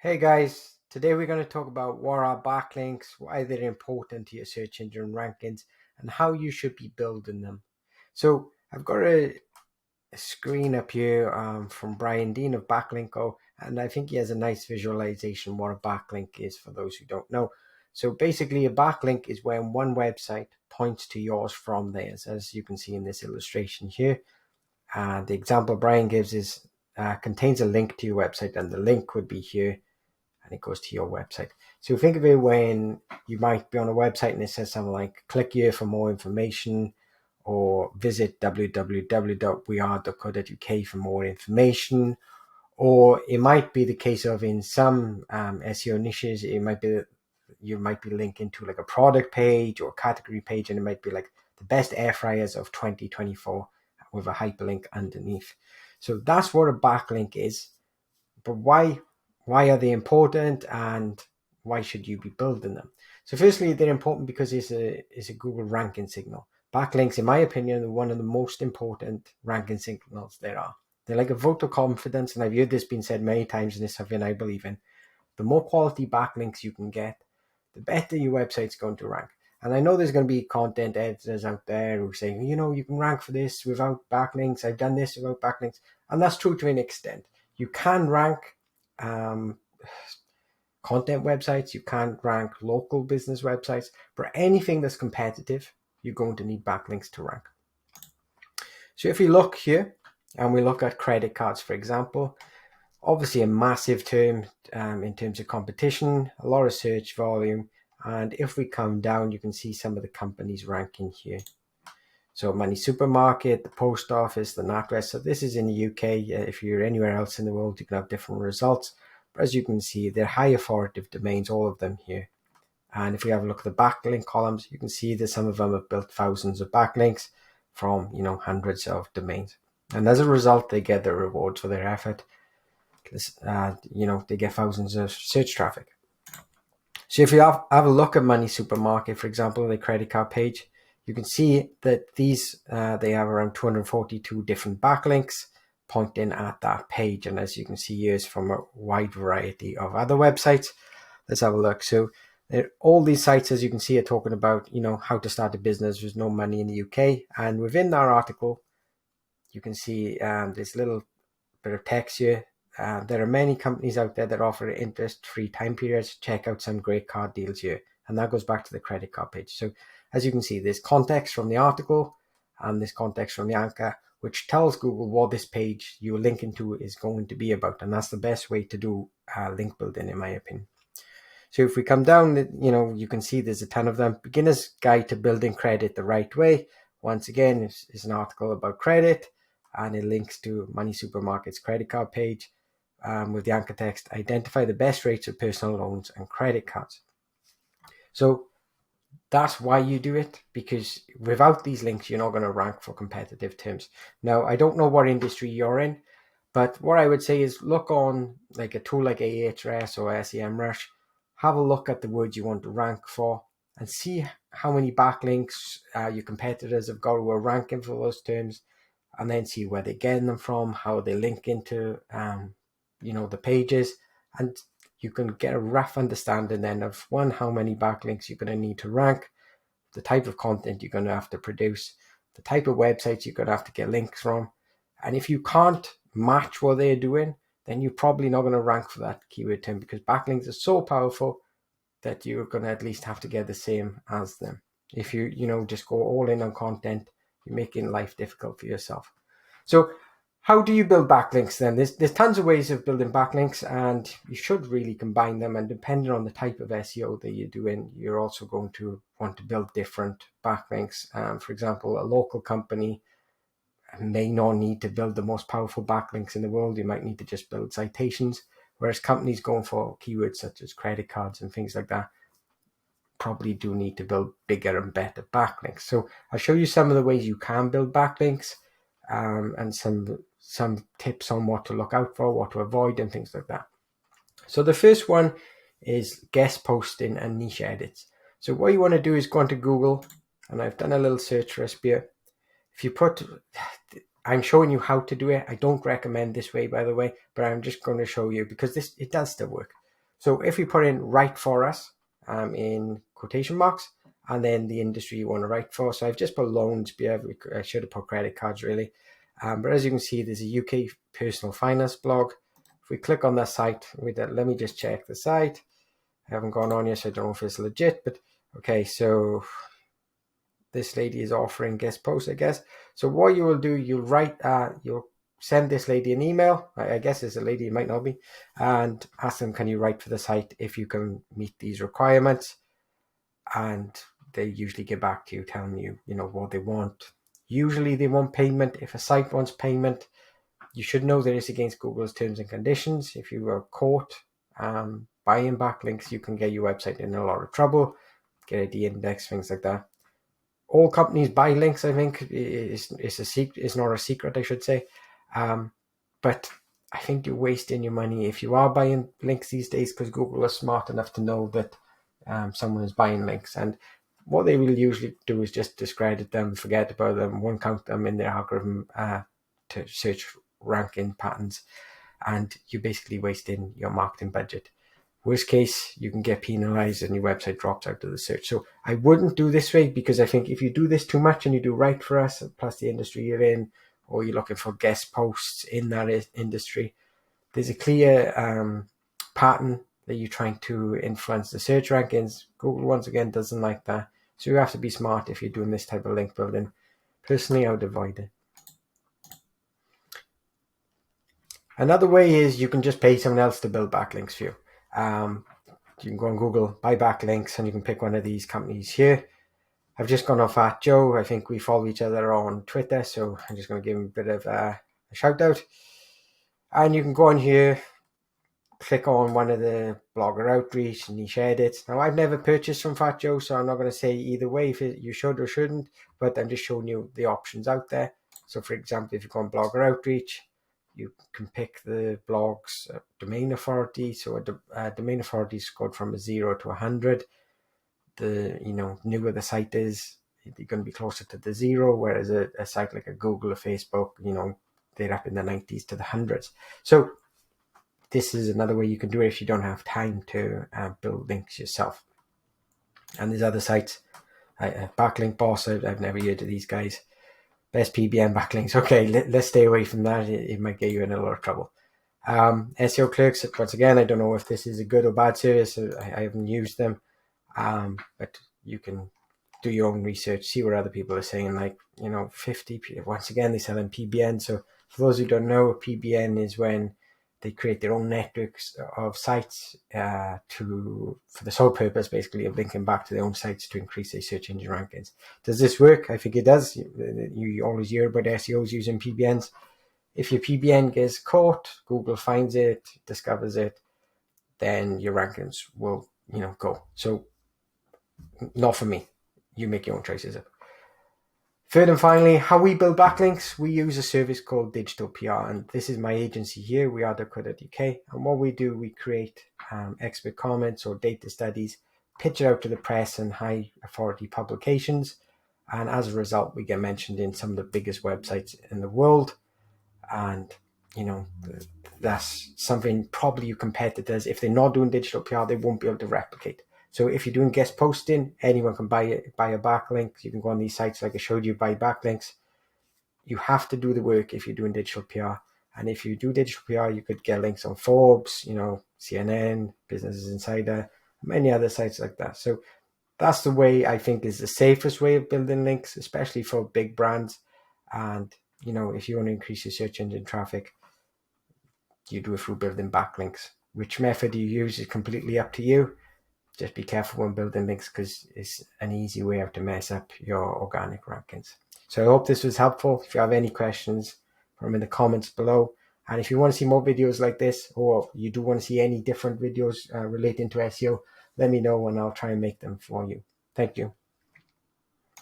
Hey guys, today we're going to talk about what are backlinks, why they're important to your search engine rankings, and how you should be building them. So I've got a screen up here from Brian Dean of Backlinko, and I think he has a nice visualization what a backlink is for those who don't know. So basically a backlink is when one website points to yours from theirs, as you can see in this illustration here. And the example Brian gives is contains a link to your website, and the link would be here and it goes to your website. So think of it when you might be on a website and it says something like click here for more information, or visit www.weare.co.uk for more information. Or it might be the case of in some SEO niches, it might be that you might be linking to like a product page or category page, and it might be like the best air fryers of 2024 with a hyperlink underneath. So that's what a backlink is. But why are they important, and why should you be building them? So firstly, they're important because it's a Google ranking signal. Backlinks, in my opinion, are one of the most important ranking signals there are. They're like a vote of confidence, and I've heard this being said many times, and it's something I believe in. The more quality backlinks you can get, the better your website's going to rank. And I know there's going to be content editors out there who say, you can rank for this without backlinks. I've done this without backlinks. And that's true to an extent. You can rank content websites, you can't rank local business websites. For anything that's competitive, you're going to need backlinks to rank. So if we look here and we look at credit cards, for example, obviously a massive term in terms of competition, a lot of search volume. And if we come down, you can see some of the companies ranking here. So Money Supermarket, the Post Office, the NatWest. So this is in the UK. If you're anywhere else in the world, you can have different results. But as you can see, they're high authoritative domains, all of them here. And if we have a look at the backlink columns, you can see that some of them have built thousands of backlinks from, hundreds of domains. And as a result, they get their rewards for their effort. They get thousands of search traffic. So if you have a look at Money Supermarket, for example, the credit card page, you can see that these they have around 242 different backlinks pointing at that page. And as you can see, here's from a wide variety of other websites. Let's have a look. So all these sites, as you can see, are talking about, how to start a business with no money in the UK. And within that article, you can see this little bit of text here. There are many companies out there that offer interest-free time periods. Check out some great card deals here. And that goes back to the credit card page. So as you can see, there's context from the article and this context from the anchor, which tells Google what this page you're linking to is going to be about. And that's the best way to do link building, in my opinion. So if we come down, you can see there's a ton of them. Beginner's Guide to Building Credit the Right Way. Once again, it's an article about credit, and it links to Money Supermarket's credit card page with the anchor text, identify the best rates of personal loans and credit cards. So that's why you do it, because without these links, you're not going to rank for competitive terms. Now, I don't know what industry you're in, but what I would say is look on like a tool like Ahrefs or SEMrush, have a look at the words you want to rank for and see how many backlinks your competitors have got who are ranking for those terms, and then see where they're getting them from, how they link into the pages, and you can get a rough understanding then of one, how many backlinks you're going to need to rank, the type of content you're going to have to produce, the type of websites you're going to have to get links from. And if you can't match what they're doing, then you're probably not going to rank for that keyword term, because backlinks are so powerful that you're going to at least have to get the same as them. If you just go all in on content, you're making life difficult for yourself. So how do you build backlinks then? There's tons of ways of building backlinks, and you should really combine them. And depending on the type of SEO that you're doing, you're also going to want to build different backlinks. For example, a local company may not need to build the most powerful backlinks in the world. You might need to just build citations, whereas companies going for keywords such as credit cards and things like that probably do need to build bigger and better backlinks. So I'll show you some of the ways you can build backlinks and some tips on what to look out for, what to avoid, and things like that. So the first one is guest posting and niche edits. So what you want to do is go into Google, and I've done a little search for us here. If you I'm showing you how to do it. I don't recommend this way, by the way, but I'm just going to show you because it does still work. So if we put in write for us in quotation marks, and then the industry you want to write for. So I've just put loans, I should have put credit cards really. But as you can see, there's a UK personal finance blog. If we click on that site, let me just check the site. I haven't gone on yet, so I don't know if it's legit, but okay, so this lady is offering guest posts, I guess. So what you will do, you'll send this lady an email. I guess it's a lady, it might not be, and ask them, can you write for the site if you can meet these requirements? And they usually get back to you telling you, what they want. Usually they want payment. If a site wants payment, you should know that it's against Google's terms and conditions. If you are caught buying backlinks, you can get your website in a lot of trouble, get a de-index, things like that. All companies buy links, I think. It's not a secret, I should say. But I think you're wasting your money if you are buying links these days, because Google is smart enough to know that someone is buying links. And what they will usually do is just discredit them, forget about them, won't count them in their algorithm to search ranking patterns. And you're basically wasting your marketing budget. Worst case, you can get penalized and your website drops out of the search. So I wouldn't do this way, because I think if you do this too much and you do write for us, plus the industry you're in, or you're looking for guest posts in that industry, there's a clear pattern that you're trying to influence the search rankings. Google, once again, doesn't like that. So you have to be smart if you're doing this type of link building. Personally, I would avoid it. Another way is you can just pay someone else to build backlinks for you. You can go on Google, buy backlinks, and you can pick one of these companies here. I've just gone off at Joe. I think we follow each other on Twitter, so I'm just going to give him a bit of a shout out. And you can go on here, click on one of the blogger outreach and niche edits. Now, I've never purchased from Fat Joe, so I'm not going to say either way if you should or shouldn't, but I'm just showing you the options out there. So for example, if you go on blogger outreach, you can pick the blog's domain authority. So a domain authority is scored from a 0 to 100. The newer the site is, you're going to be closer to the 0, whereas a site like a Google or Facebook, they're up in the 90s to the hundreds. So this is another way you can do it if you don't have time to build links yourself. And there's other sites, Backlink Boss. I've never heard of these guys. Best PBN backlinks. Okay, let's stay away from that. It might get you in a lot of trouble. SEO Clerks, once again, I don't know if this is a good or bad service. I haven't used them, but you can do your own research, see what other people are saying. Like 50. Once again, they sell in PBN. So for those who don't know, PBN is when they create their own networks of sites for the sole purpose, basically, of linking back to their own sites to increase their search engine rankings. Does this work? I think it does. You always hear about SEOs using PBNs. If your PBN gets caught, Google finds it, discovers it, then your rankings will, go. So not for me. You make your own choices. Third and finally, how we build backlinks. We use a service called Digital PR, and this is my agency here, weare.co.uk. And what we do, we create expert comments or data studies, pitch it out to the press and high authority publications. And as a result, we get mentioned in some of the biggest websites in the world. And, that's something probably your competitors, if they're not doing digital PR, they won't be able to replicate. So if you're doing guest posting, anyone can buy a backlink. You can go on these sites like I showed you, buy backlinks. You have to do the work if you're doing digital PR. And if you do digital PR, you could get links on Forbes, CNN, Business Insider, many other sites like that. So that's the way I think is the safest way of building links, especially for big brands. And, if you want to increase your search engine traffic, you do it through building backlinks. Which method you use is completely up to you. Just be careful when building links, because it's an easy way to mess up your organic rankings. So I hope this was helpful. If you have any questions, put them in the comments below. And if you want to see more videos like this, or you do want to see any different videos relating to SEO, let me know and I'll try and make them for you. Thank you.